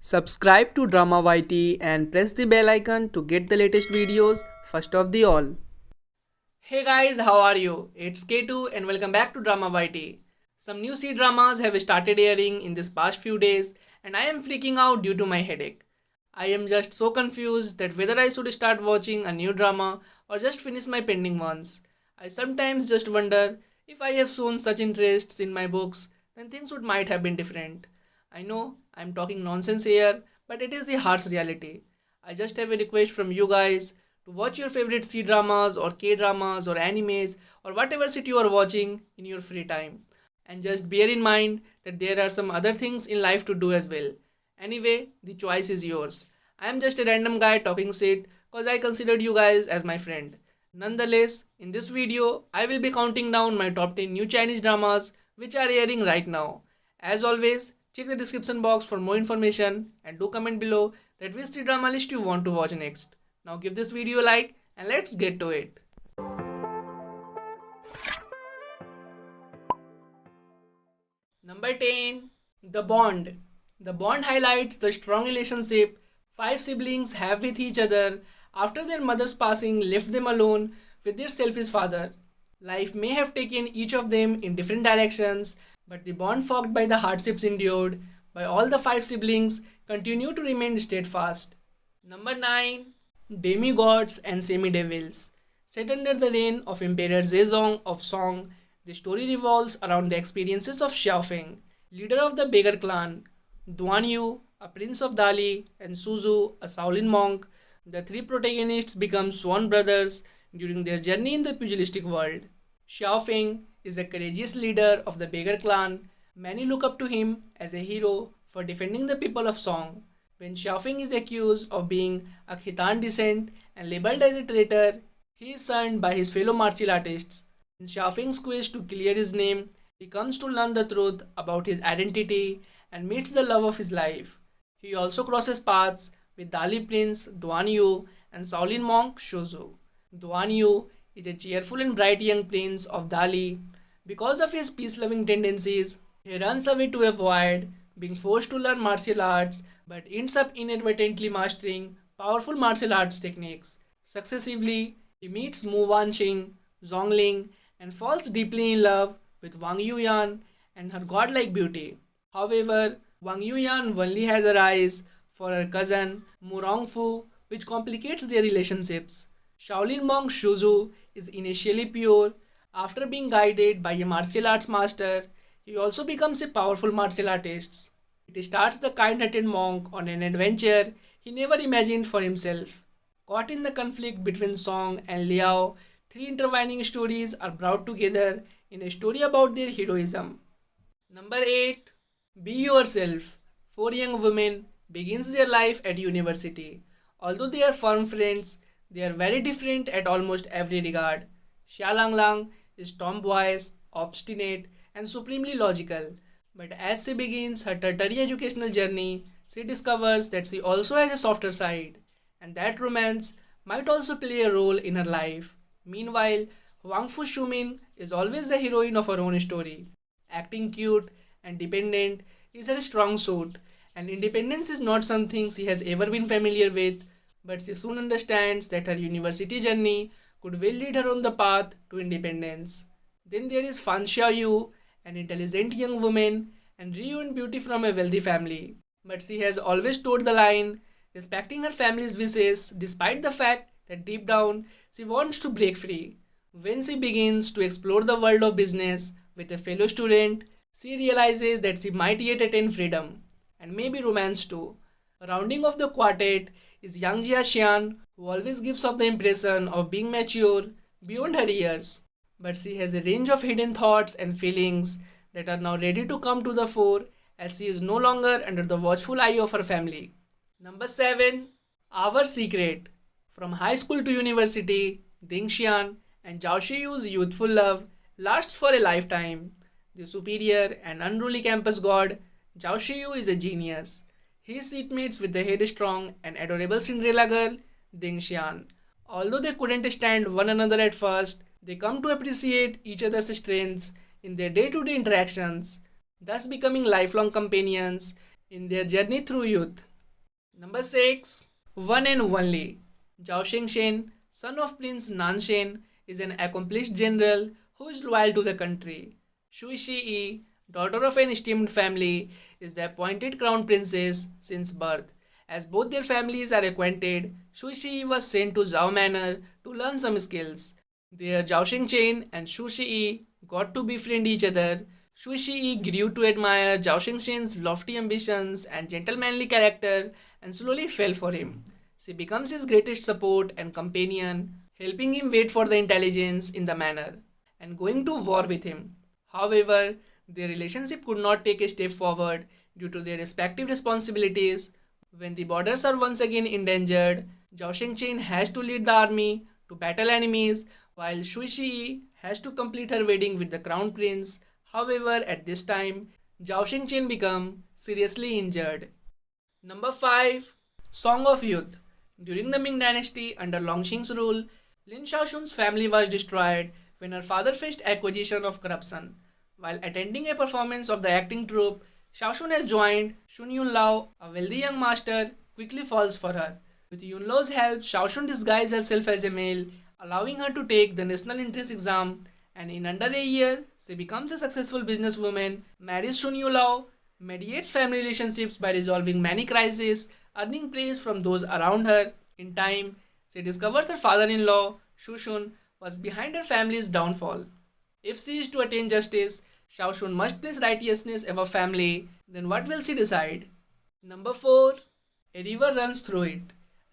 Subscribe to Drama YT and press the bell icon to get the latest videos first of the all. Hey guys, how are you? It's K2 and welcome back to Drama YT. Some new C-dramas have started airing in this past few days and I am freaking out due to my headache. I am just so confused that whether I should start watching a new drama or just finish my pending ones. I sometimes just wonder if I have shown such interests in my books, then things would might have been different. I know I'm talking nonsense here, but it is the harsh reality. I just have a request from you guys to watch your favorite C dramas or K dramas or animes or whatever shit you are watching in your free time. And just bear in mind that there are some other things in life to do as well. Anyway, the choice is yours. I am just a random guy talking shit cause I considered you guys as my friend. Nonetheless, in this video, I will be counting down my top 10 new Chinese dramas which are airing right now. As always, check the description box for more information and do comment below that which drama list you want to watch next. Now give this video a like and let's get to it. Number 10. The Bond. The Bond highlights the strong relationship five siblings have with each other after their mother's passing left them alone with their selfish father. Life may have taken each of them in different directions, but the bond forged by the hardships endured by all the five siblings continue to remain steadfast. Number 9. Demigods and Semi-Devils. Set under the reign of Emperor Zedong of Song, the story revolves around the experiences of Xiaofeng, leader of the Beggar clan, Duan Yu, a prince of Dali, and Suzu, a Shaolin monk. The three protagonists become sworn brothers during their journey in the pugilistic world. Xiaofeng is the courageous leader of the Beggar clan. Many look up to him as a hero for defending the people of Song. When Xiaofeng is accused of being of Khitan descent and labeled as a traitor, he is shunned by his fellow martial artists. In Xiaofeng's quest to clear his name, he comes to learn the truth about his identity and meets the love of his life. He also crosses paths with Dali Prince Duan Yu and Shaolin monk Shuzu. Duan Yu is a cheerful and bright young prince of Dali. Because of his peace-loving tendencies, he runs away to avoid being forced to learn martial arts but ends up inadvertently mastering powerful martial arts techniques. Successively, he meets Mu Wanqing, Zhongling, and falls deeply in love with Wang Yuyan and her godlike beauty. However, Wang Yuyan only has her eyes for her cousin Mu Rongfu, which complicates their relationships. Shaolin monk Shuzu is initially pure. After being guided by a martial arts master, he also becomes a powerful martial artist. It starts the kind-hearted monk on an adventure he never imagined for himself. Caught in the conflict between Song and Liao, three intertwining stories are brought together in a story about their heroism. Number 8. Be Yourself. Four young women begins their life at university. Although they are firm friends, they are very different at almost every regard. Xia Langlang is tomboyish, obstinate, and supremely logical. But as she begins her tertiary educational journey, she discovers that she also has a softer side, and that romance might also play a role in her life. Meanwhile, Wang Fu Shumin is always the heroine of her own story. Acting cute and dependent is her strong suit, and independence is not something she has ever been familiar with, but she soon understands that her university journey could well lead her on the path to independence. Then there is Fan Xiaoyu, an intelligent young woman and real beauty from a wealthy family. But she has always toed the line, respecting her family's wishes despite the fact that deep down she wants to break free. When she begins to explore the world of business with a fellow student, she realizes that she might yet attain freedom, and maybe romance too. Rounding off the quartet is Yang Jia Xian, who always gives off the impression of being mature beyond her years. But she has a range of hidden thoughts and feelings that are now ready to come to the fore as she is no longer under the watchful eye of her family. Number 7. Our Secret. From high school to university, Ding Xian and Zhao Shiyu's youthful love lasts for a lifetime. The superior and unruly campus god, Zhao Shiyu is a genius. He is seatmates with the headstrong and adorable Cinderella girl, Ding Xian. Although they couldn't stand one another at first, they come to appreciate each other's strengths in their day-to-day interactions, thus becoming lifelong companions in their journey through youth. Number 6. One and only. Zhao Shengshen, son of Prince Nanshen, is an accomplished general who is loyal to the country. Shui Shi, daughter of an esteemed family, is the appointed crown princess since birth. As both their families are acquainted, Shui Shi was sent to Zhao Manor to learn some skills. There, Zhao Shengchen and Shu Shi got to befriend each other. Shu Shi grew to admire Zhao Shengshen's lofty ambitions and gentlemanly character and slowly fell for him. She becomes his greatest support and companion, helping him wait for the intelligence in the manor and going to war with him. However, their relationship could not take a step forward due to their respective responsibilities. When the borders are once again endangered, Zhao Shengchen has to lead the army to battle enemies, while Shui Shi has to complete her wedding with the crown prince. However, at this time, Zhao Shengchen become seriously injured. Number 5. Song of Youth. During the Ming Dynasty under Longxing's rule, Lin Shaoxun's family was destroyed when her father faced accusation of corruption. While attending a performance of the acting troupe, Shaoxun has joined Shun Yunlao, a wealthy young master, quickly falls for her. With Yunlao's help, Shaoxun disguises herself as a male, allowing her to take the national entrance exam, and in under a year, she becomes a successful businesswoman, marries Shun Yunlao, mediates family relationships by resolving many crises, earning praise from those around her. In time, she discovers her father-in-law, Shu Shun, was behind her family's downfall. If she is to attain justice, Shao Shun must place righteousness above family. Then what will she decide? Number 4. A river runs through it.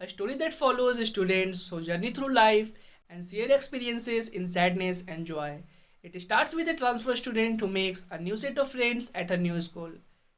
A story that follows students who journey through life and share experiences in sadness and joy. It starts with a transfer student who makes a new set of friends at her new school.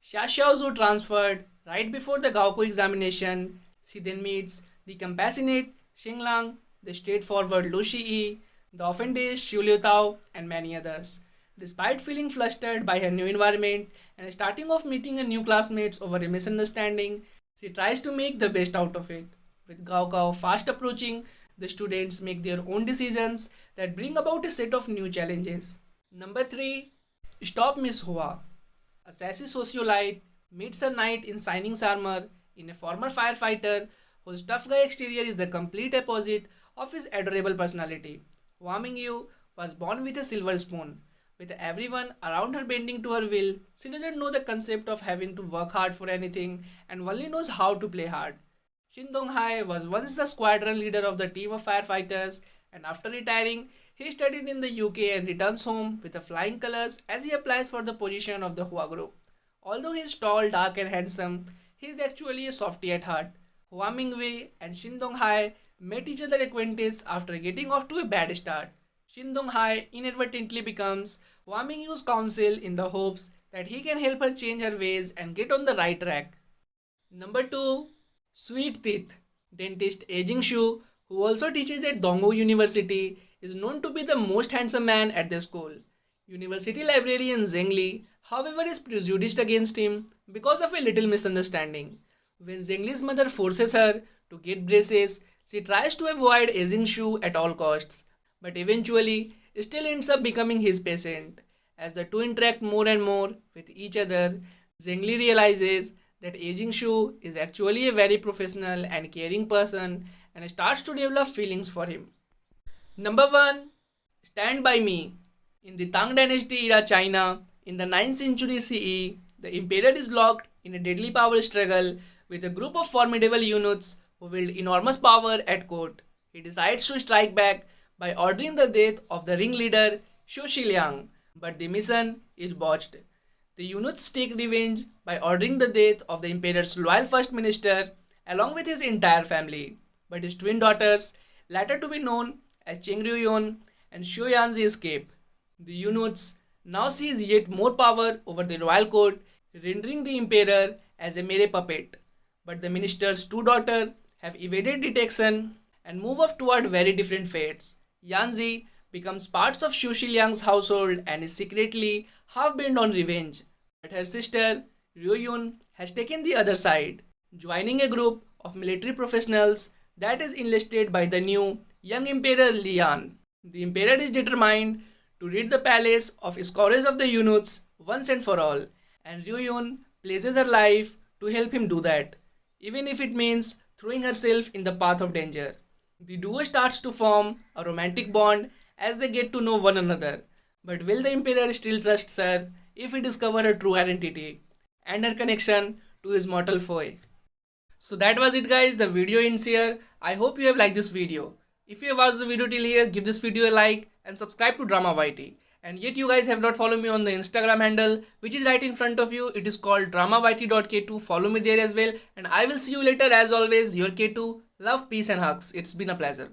Xia Xiaozhu transferred right before the Gaoku examination. She then meets the compassionate Xing Lang, the straightforward Lu Shiyi, the offended Xiu Liu Tao, and many others. Despite feeling flustered by her new environment and starting off meeting her new classmates over a misunderstanding, she tries to make the best out of it. With Gaokao fast approaching, the students make their own decisions that bring about a set of new challenges. Number 3. Stop Miss Hua. A sassy socialite meets a knight in Shining's armor in a former firefighter whose tough guy exterior is the complete opposite of his adorable personality. Hua Mingyu was born with a silver spoon. With everyone around her bending to her will, she doesn't know the concept of having to work hard for anything and only knows how to play hard. Shin Dong-hai was once the squadron leader of the team of firefighters, and after retiring, he studied in the UK and returns home with the flying colors as he applies for the position of the Hua group. Although he is tall, dark and handsome, he is actually a softie at heart. Hua Mingwei and Shin Dong-hai met each other acquaintance after getting off to a bad start. Shin Dong-hai inadvertently becomes Hua Mingyu's counsel in the hopes that he can help her change her ways and get on the right track. Number 2. Sweet Teeth. Dentist E Jingshu, who also teaches at Donghu University, is known to be the most handsome man at the school. University librarian Zheng Li, however, is prejudiced against him because of a little misunderstanding. When Zheng Li's mother forces her to get braces, she tries to avoid E Jingshu at all costs, but eventually still ends up becoming his patient. As the two interact more and more with each other, Zheng Li realizes that E Jingshu is actually a very professional and caring person and starts to develop feelings for him. Number 1. Stand By Me. In the Tang Dynasty era China, in the 9th century CE, the emperor is locked in a deadly power struggle with a group of formidable eunuchs who wield enormous power at court. He decides to strike back by ordering the death of the ringleader Xu Shiliang, but the mission is botched. The eunuchs take revenge by ordering the death of the emperor's loyal first minister along with his entire family, but his twin daughters, later to be known as Cheng Ryuyun and Xu Yanzi, escape. The eunuchs now seize yet more power over the royal court, rendering the emperor as a mere puppet. But the minister's two daughters have evaded detection and move off toward very different fates. Yanzi becomes part of Xu Shiliang's household and is secretly half bent on revenge. But her sister, Ryuyun, has taken the other side, joining a group of military professionals that is enlisted by the new young Emperor Lian. The emperor is determined to rid the palace of scourge of the eunuchs once and for all, and Ryuyun places her life to help him do that. even if it means throwing herself in the path of danger. The duo starts to form a romantic bond as they get to know one another. But will the Emperor still trust her if he discovers her true identity and her connection to his mortal foe? So that was it guys, the video ends here. I hope you have liked this video. If you have watched the video till here, give this video a like and subscribe to Drama YT. And yet you guys have not followed me on the Instagram handle, which is right in front of you. It is called dramayt.k2. Follow me there as well. And I will see you later as always. Your K2. Love, peace and hugs. It's been a pleasure.